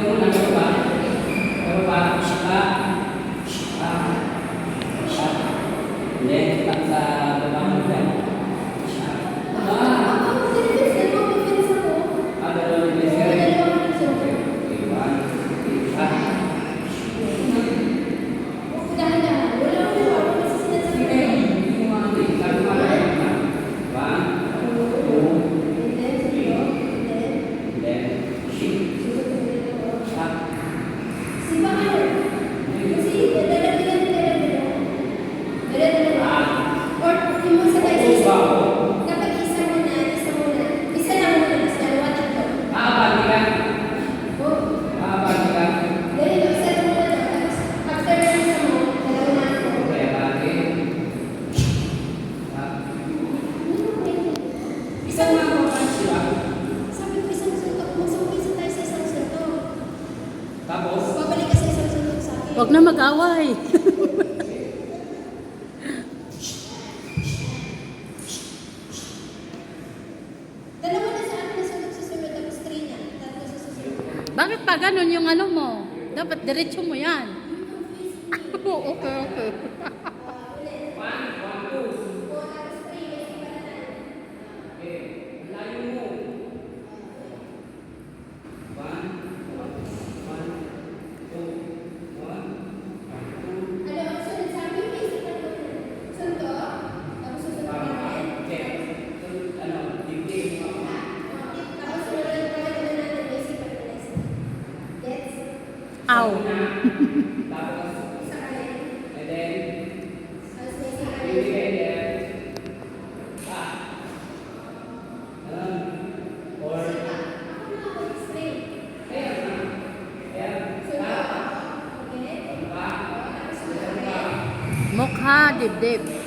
muna sa baba. Sa baba, up. Up. Up. Then, up sa baba mo dyan. Huwag na mag-away. Dalawa na sa akin na susunod ang screen niya. Tatlo sa susunod. Bakit pa ganun yung ano mo? Dapat diretso mo yan. Okay, okay. Ow. Mukha, dibdib.